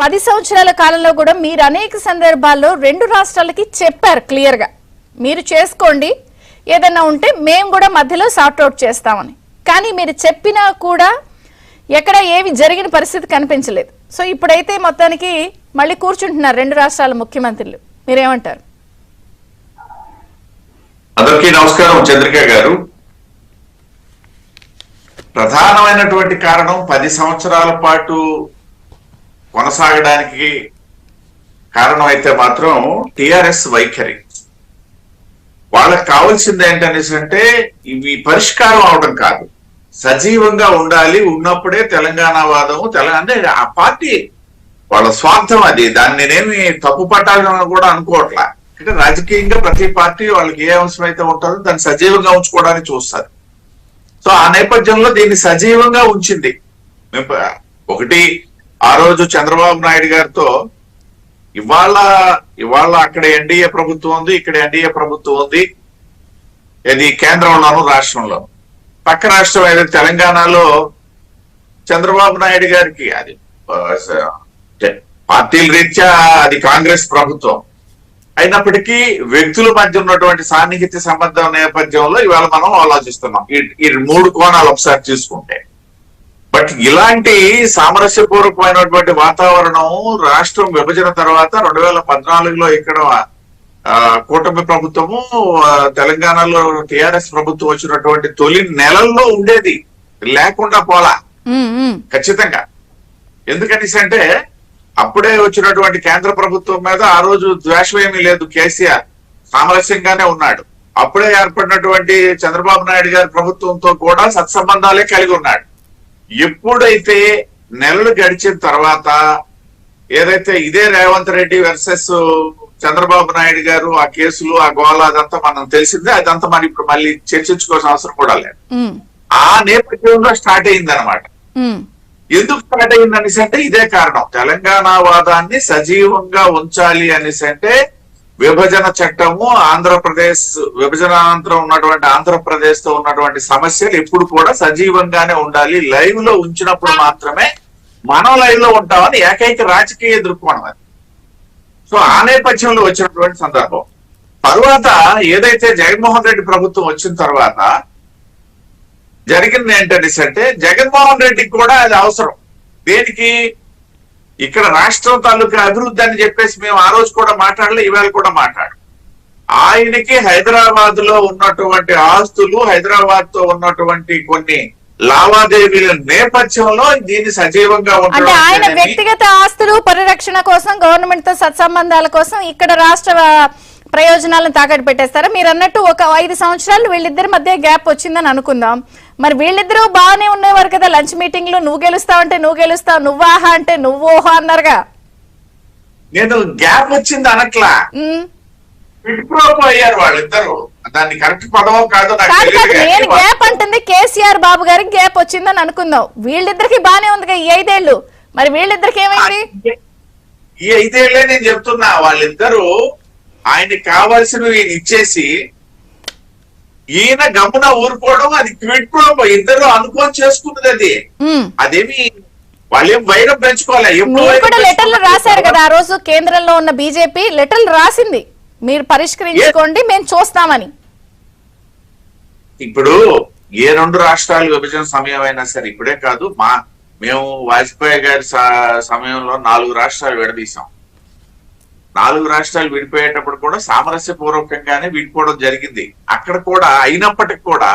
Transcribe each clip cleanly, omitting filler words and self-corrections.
10 సంవత్సరాల కాలంలో కూడా మీరు అనేక సందర్భాల్లో రెండు రాష్ట్రాలకి చెప్పారు క్లియర్ గా మీరు చేసుకోండి ఏదైనా ఉంటే మేము కూడా మధ్యలో సార్ట్ అవుట్ చేస్తామని. కానీ మీరు చెప్పినా కూడా ఎక్కడ ఏవి జరిగిన పరిస్థితి కనిపించలేదు. సో ఇప్పుడైతే మొత్తానికి మళ్ళీ కూర్చుంటున్నారు రెండు రాష్ట్రాల ముఖ్యమంత్రులు. మీరేమంటారు? అందరికీ నమస్కారం. చంద్రిక గారు, ప్రధానమైనటువంటి కారణం 10 సంవత్సరాల పాటు కొనసాగడానికి కారణం అయితే మాత్రం టిఆర్ఎస్ వైఖరి. వాళ్ళకి కావాల్సింది ఏంటనేసి అంటే ఇవి పరిష్కారం అవడం కాదు, సజీవంగా ఉండాలి. ఉన్నప్పుడే తెలంగాణ వాదము అంటే ఆ పార్టీ వాళ్ళ స్వార్థం అది. దాన్ని నేనేమి తప్పు పట్టాలని కూడా అనుకోవట్లా. అంటే రాజకీయంగా ప్రతి పార్టీ వాళ్ళకి ఏ అంశం అయితే ఉంటుందో దాన్ని సజీవంగా ఉంచుకోవడానికి చూస్తారు. సో ఆ నేపథ్యంలో దీన్ని సజీవంగా ఉంచింది. ఒకటి, ఆ రోజు చంద్రబాబు నాయుడు గారితో ఇవాళ అక్కడ ఎన్డీఏ ప్రభుత్వం ఉంది, ఇక్కడ ఎన్డీఏ ప్రభుత్వం ఉంది. ఇది కేంద్రంలోను రాష్ట్రంలో. పక్క రాష్ట్రం ఏదైతే తెలంగాణలో చంద్రబాబు నాయుడు గారికి అది పార్టీల రీత్యా అది కాంగ్రెస్ ప్రభుత్వం అయినప్పటికీ వ్యక్తుల మధ్య ఉన్నటువంటి సాన్నిహిత్య సంబంధం నేపథ్యంలో ఇవాళ మనం ఆలోచిస్తున్నాం. ఈ 3 కోణాలు ఒకసారి చూసుకుంటే. బట్ ఇలాంటి సామరస్యపూర్వకమైనటువంటి వాతావరణం రాష్ట్రం విభజన తర్వాత 2014లో ఇక్కడ కూటమి ప్రభుత్వము, తెలంగాణలో టిఆర్ఎస్ ప్రభుత్వం వచ్చినటువంటి తొలి నెలల్లో ఉండేది, లేకుండా పోలా ఖచ్చితంగా. ఎందుకనేసి అంటే అప్పుడే వచ్చినటువంటి కేంద్ర ప్రభుత్వం మీద ఆ రోజు ద్వేషం ఏమీ లేదు. కేసీఆర్ సామరస్యంగానే ఉన్నాడు. అప్పుడే ఏర్పడినటువంటి చంద్రబాబు నాయుడు గారి ప్రభుత్వంతో కూడా సత్సంబంధాలే కలిగి ఉన్నాడు. ఎప్పుడైతే నెలలు గడిచిన తర్వాత ఏదైతే ఇదే రేవంత్ రెడ్డి వర్సెస్ చంద్రబాబు నాయుడు గారు ఆ కేసులు ఆ గోళ అదంతా మనం తెలిసిందే. అదంతా మనం ఇప్పుడు మళ్ళీ చర్చించుకోవాల్సిన అవసరం కూడా లేదు. ఆ నేపథ్యంలో స్టార్ట్ అయింది అనమాట. ఎందుకు స్టార్ట్ అయింది అనేసి అంటే ఇదే కారణం. తెలంగాణ వాదాన్ని సజీవంగా ఉంచాలి అనేసి అంటే విభజన చట్టము, ఆంధ్రప్రదేశ్ విభజన అనంతరం ఉన్నటువంటి ఆంధ్రప్రదేశ్ తో ఉన్నటువంటి సమస్యలు ఎప్పుడు కూడా సజీవంగానే ఉండాలి. లైవ్ లో ఉంచినప్పుడు మాత్రమే మనం లైవ్ లో ఉంటామని ఏకైక రాజకీయ దృక్కోణం అది. సో ఆ నేపథ్యంలో వచ్చినటువంటి సందర్భం. తర్వాత ఏదైతే జగన్మోహన్ రెడ్డి ప్రభుత్వం వచ్చిన తర్వాత జరిగింది ఏంటనేసి అంటే జగన్మోహన్ రెడ్డికి కూడా అది అవసరం. దేనికి? ఇక్కడ రాష్ట్రం తాలూకా అభివృద్ధి అని చెప్పేసి మేము ఆ రోజు కూడా మాట్లాడలే, ఇవాళ కూడా మాట్లాడు. ఆయనకి హైదరాబాద్ లో ఉన్నటువంటి ఆస్తులు, హైదరాబాద్ తో ఉన్నటువంటి కొన్ని లావాదేవీల నేపథ్యంలో దీన్ని సజీవంగా అంటే ఆయన వ్యక్తిగత ఆస్తులు పరిరక్షణ కోసం, గవర్నమెంట్ తో సత్సంబంధాల కోసం ఇక్కడ రాష్ట్ర ప్రయోజనాలను తాకట్టు పెట్టేస్తారా? మీరు అన్నట్టు ఒక 5 సంవత్సరాలు వీళ్ళిద్దరి మధ్య గ్యాప్ వచ్చిందని అనుకుందాం. మరి వీళ్ళిద్దరూ బాగానే ఉండేవారు కదా లంచ్ మీటింగ్ లో. నువ్వు గెలుస్తావంటే నువ్వు గెలుస్తావు, నువ్వాహా అంటే నువ్వు ఓహో అన్నారుగా. నేను గ్యాప్ వచ్చింది అనట్లా, అయ్యారు వాళ్ళిద్దరు. దాన్ని కరెక్ట్ పదవో కాదో నేను గ్యాప్ అంటుంది కేసీఆర్ బాబు గారికి గ్యాప్ వచ్చిందని అనుకుందాం. వీళ్ళిద్దరికి బానే ఉంది ఈ 5 ఏళ్ళు. మరి వీళ్ళిద్దరికి ఏమైంది? ఈ 5 ఏళ్లే నేను చెప్తున్నా. వాళ్ళిద్దరూ ఆయనకి కావాల్సినవి ఇచ్చేసి ఈయన గమ్మున ఊరుకోవడం, అది క్విడ్ ప్రో. ఇద్దరు అనుకోని చేసుకున్నది అది. అదేమి వాళ్ళేం వైరం పెంచుకోవాలి. లెటర్లు రాశారు కదా ఆ రోజు, కేంద్రంలో ఉన్న బీజేపీ లెటర్లు రాసింది, మీరు పరిష్కరించుకోండి మేము చూస్తామని. ఇప్పుడు ఏ 2 రాష్ట్రాలు విభజన సమయం అయినా సరే, ఇప్పుడే కాదు, మేము వాజ్పేయి గారి సమయంలో 4 రాష్ట్రాలు విడదీశాం. 4 రాష్ట్రాలు విడిపోయేటప్పుడు కూడా సామరస్యపూర్వకంగానే విడిపోవడం జరిగింది. అక్కడ కూడా అయినప్పటికి కూడా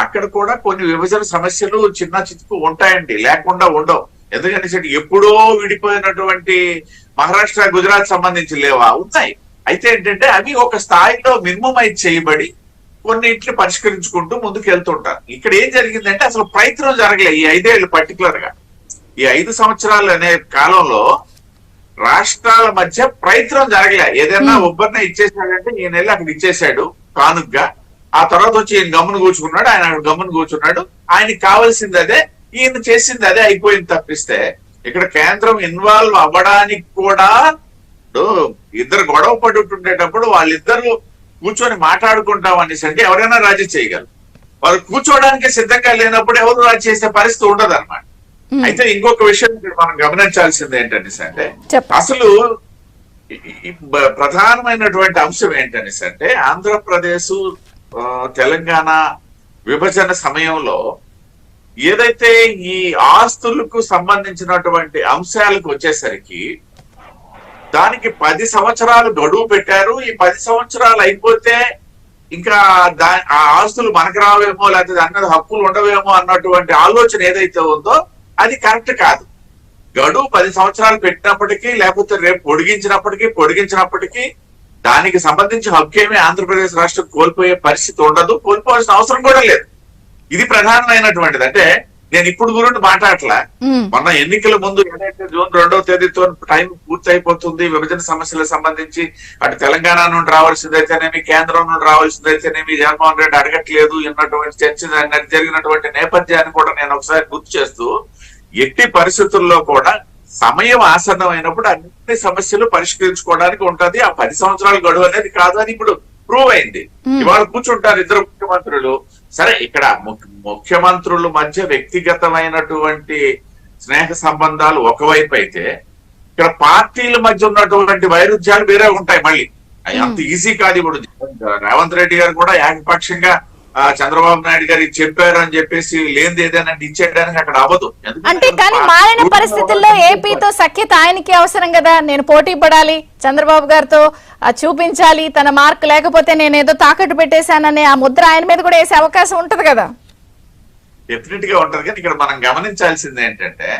అక్కడ కూడా కొన్ని విభజన సమస్యలు చిన్న చితుకు ఉంటాయండి, లేకుండా ఉండవు. ఎందుకంటే ఎప్పుడో విడిపోయినటువంటి మహారాష్ట్ర, గుజరాత్ సంబంధించి లేవా? ఉన్నాయి. అయితే ఏంటంటే అవి ఒక స్థాయిలో మినిమమైజ్ చేయబడి కొన్నింటిని పరిష్కరించుకుంటూ ముందుకు వెళ్తుంటారు. ఇక్కడ ఏం జరిగిందంటే అసలు ప్రయత్నం జరగలే ఈ 5 ఏళ్ళు. పర్టికులర్ గా ఈ 5 సంవత్సరాలు అనే కాలంలో రాష్ట్రాల మధ్య ప్రయత్నం జరగలే. ఏదైనా ఒబ్బరినే ఇచ్చేసాడంటే ఈయన వెళ్ళి అక్కడ ఇచ్చేసాడు కానుగ్గా. ఆ తర్వాత వచ్చి ఈయన గమ్మును కూర్చుకున్నాడు, ఆయన అక్కడ గమ్మును కూర్చున్నాడు. ఆయనకి కావాల్సింది అదే, ఈయన చేసింది అదే అయిపోయింది. తప్పిస్తే ఇక్కడ కేంద్రం ఇన్వాల్వ్ అవ్వడానికి కూడా ఇద్దరు గొడవ పడుతుండేటప్పుడు వాళ్ళిద్దరు కూర్చొని మాట్లాడుకుంటాం అనేసి అంటే ఎవరైనా రాజీ చేయగలరు. వాళ్ళు కూర్చోవడానికి సిద్ధంగా లేనప్పుడు ఎవరు రాజీ చేసే పరిస్థితి ఉండదు అనమాట. అయితే ఇంకొక విషయం ఇక్కడ మనం గమనించాల్సింది ఏంటంటే అంటే చెప్పండి. అసలు ప్రధానమైనటువంటి అంశం ఏంటంటే అంటే ఆంధ్రప్రదేశ్ తెలంగాణ విభజన సమయంలో ఏదైతే ఈ ఆస్తులకు సంబంధించినటువంటి అంశాలకు వచ్చేసరికి దానికి 10 సంవత్సరాలు గడువు పెట్టారు. ఈ 10 సంవత్సరాలు అయిపోతే ఇంకా ఆ ఆస్తులు మనకు రావేమో లేకపోతే దాని మీద హక్కులు ఉండవేమో అన్నటువంటి ఆలోచన ఏదైతే ఉందో అది కరెక్ట్ కాదు. గడువు 10 సంవత్సరాలు పెట్టినప్పటికీ లేకపోతే రేపు పొడిగించినప్పటికీ దానికి సంబంధించి హక్కేమీ ఆంధ్రప్రదేశ్ రాష్ట్రం కోల్పోయే పరిస్థితి ఉండదు, కోల్పోవాల్సిన అవసరం కూడా లేదు. ఇది ప్రధానమైనటువంటిది. అంటే నేను ఇప్పుడు గురించి మాట్లాడట్లా, మొన్న ఎన్నికల ముందు ఏదైతే జూన్ 2వ తేదీతో టైం పూర్తయిపోతుంది, విభజన సమస్యలకు సంబంధించి అటు తెలంగాణ నుండి రావాల్సిందైతేనేమి కేంద్రం నుండి రావాల్సిందైతేనేమి జగన్మోహన్ రెడ్డి అడగట్లేదు అన్నటువంటి చర్చ జరిగినటువంటి నేపథ్యాన్ని కూడా నేను ఒకసారి గుర్తు చేస్తూ, ఎట్టి పరిస్థితుల్లో కూడా సమయం ఆసన్నమైనప్పుడు అన్ని సమస్యలు పరిష్కరించుకోవడానికి ఉంటది. ఆ 10 సంవత్సరాల గడువు అనేది కాదు అని ఇప్పుడు ప్రూవ్ అయింది. ఇవాళ కూర్చుంటారు ఇద్దరు ముఖ్యమంత్రులు. సరే, ఇక్కడ ముఖ్యమంత్రుల మధ్య వ్యక్తిగతమైనటువంటి స్నేహ సంబంధాలు ఒకవైపు అయితే, ఇక్కడ పార్టీల మధ్య ఉన్నటువంటి వైరుధ్యాలు వేరే ఉంటాయి. మళ్ళీ అంత ఈజీ కాదు. ఇప్పుడు రేవంత్ రెడ్డి గారు కూడా ఏకపక్షంగా చంద్రబాబు నాయుడు గారికి చెప్పారు అని చెప్పేసి లేనిది ఏదైనా ఇచ్చేయడానికి అక్కడ అవ్వదు. అంటే కానీ మారిన పరిస్థితుల్లో ఏపీతో సఖ్యత ఆయనకి అవసరం కదా. నేను పోటీ పడాలి, చంద్రబాబు గారితో చూపించాలి, తన మార్క్ లేకపోతే నేను ఏదో తాకట్టు పెట్టేశాననే ఆ ముద్ర ఆయన మీద కూడా వేసే అవకాశం ఉంటది కదా. డెఫినెట్ గా ఉంటది. కానీ ఇక్కడ మనం గమనించాల్సింది ఏంటంటే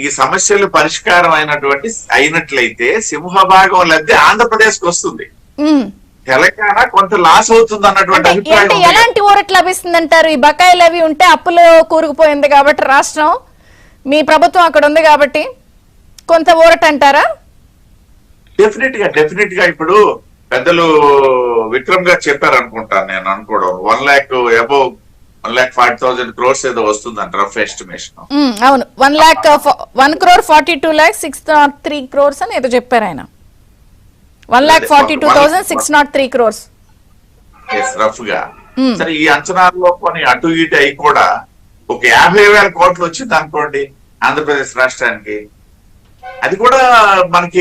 ఈ సమస్యలు పరిష్కారం అయినట్లయితే సింహభాగం లబ్ధి ఆంధ్రప్రదేశ్ కు వస్తుంది, తెలంగాణ కొంత లాస్ అవుతుంది అన్నటువంటి అభిప్రాయం. ఎలాంటి ఊరట లభిస్తుంది అంటారు? ఈ బకాయిలు అవి ఉంటే అప్పులో కూరుకుపోయింది కాబట్టి రాష్ట్రం, మీ ప్రభుత్వం అక్కడ ఉంది కాబట్టి కొంత ఊరట అంటారా? డెఫినెట్ గా ఇప్పుడు పెద్దలు విక్రమ్ గారు చెప్పారు అనుకుంటాను, నేను అనుకోవడం 1,40,000 crores ఏదో వస్తుందంట రఫ్ ఎస్టిమేషన్. అవును, 1,42,603 crores అని ఏదో చెప్పారు ఆయన. 1,42,603 crores రఫ్ గా. సరే, ఈ అంచనాల్లో కొన్ని అటు ఇటు అయి కూడా ఒక 50,000 కోట్లు వచ్చింది అనుకోండి ఆంధ్రప్రదేశ్ రాష్ట్రానికి, అది కూడా మనకి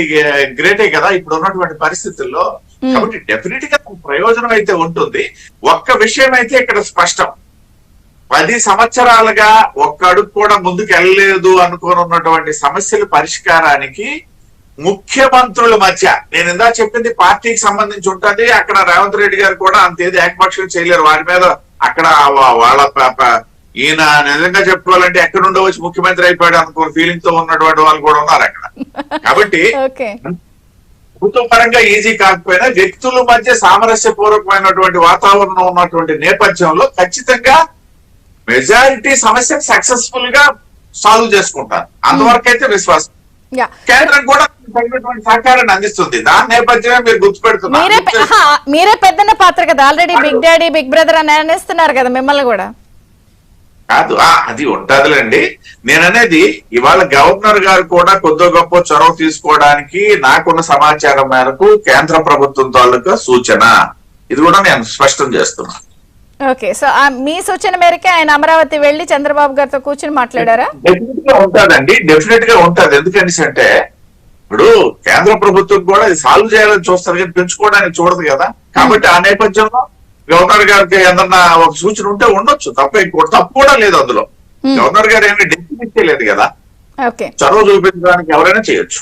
గ్రేటే కదా ఇప్పుడు ఉన్నటువంటి పరిస్థితుల్లో. కాబట్టి డెఫినెట్ గా ప్రయోజనం అయితే ఉంటుంది. ఒక్క విషయం అయితే ఇక్కడ స్పష్టం, 10 సంవత్సరాలుగా ఒక్క అడుగు కూడా ముందుకు వెళ్ళలేదు అనుకుని ఉన్నటువంటి సమస్యల పరిష్కారానికి ముఖ్యమంత్రుల మధ్య, నేను ఇందా చెప్పింది పార్టీకి సంబంధించి ఉంటుంది. అక్కడ రేవంత్ రెడ్డి గారు కూడా అంతేది ఏకపక్షం చేయలేరు. వారి మీద అక్కడ వాళ్ళ ఈయన నిజంగా చెప్పుకోవాలంటే ఎక్కడుండో వచ్చి ముఖ్యమంత్రి అయిపోయాడు అనుకున్న ఫీలింగ్ తో ఉన్నటువంటి వాళ్ళు కూడా ఉన్నారు అక్కడ. కాబట్టి ప్రభుత్వ పరంగా ఈజీ కాకపోయినా వ్యక్తుల మధ్య సామరస్యపూర్వకమైనటువంటి వాతావరణం ఉన్నటువంటి నేపథ్యంలో ఖచ్చితంగా మెజారిటీ సమస్యను సక్సెస్ఫుల్ గా సాల్వ్ చేసుకుంటారు. అంతవరకు అయితే విశ్వాసం. కేంద్రం కూడా సహకారాన్ని అందిస్తుంది. దాని నేపథ్యమే మీరు గుర్తుపెడుతున్నారు. మీరే పెద్దన్న పాత్ర కదా, already big daddy big brother అని అనేస్తున్నారు కదా మిమ్మల్ని కూడా. కాదు, అది ఉంటదిలేండి. నేననేది ఇవాళ గవర్నర్ గారు కూడా కొద్ది గొప్ప చొరవ తీసుకోవడానికి నాకున్న సమాచారం మేరకు కేంద్ర ప్రభుత్వం తాలూకా సూచన, ఇది కూడా నేను స్పష్టం చేస్తున్నా. ఓకే, సో మీ సూచన మేరకే ఆయన అమరావతి వెళ్లి చంద్రబాబు గారితో కూర్చొని మాట్లాడారా? డెఫినెట్ గా ఉంటదండి, డెఫినెట్ గా ఉంటది. ఎందుకంటే ఇప్పుడు కేంద్ర ప్రభుత్వం కూడా ఇది సాల్వ్ చేయాలని చూస్తారు కానీ పెంచుకోవడానికి చూడదు కదా. కాబట్టి ఆ నేపథ్యంలో గవర్నర్ గారికి ఏదన్నా ఒక సూచన ఉంటే ఉండొచ్చు, తప్పు కూడా లేదు అందులో. గవర్నర్ గారు ఏమి డెసిషన్ ఇచ్చేయలేదు కదా, చొరవ చూపించడానికి ఎవరైనా చేయొచ్చు.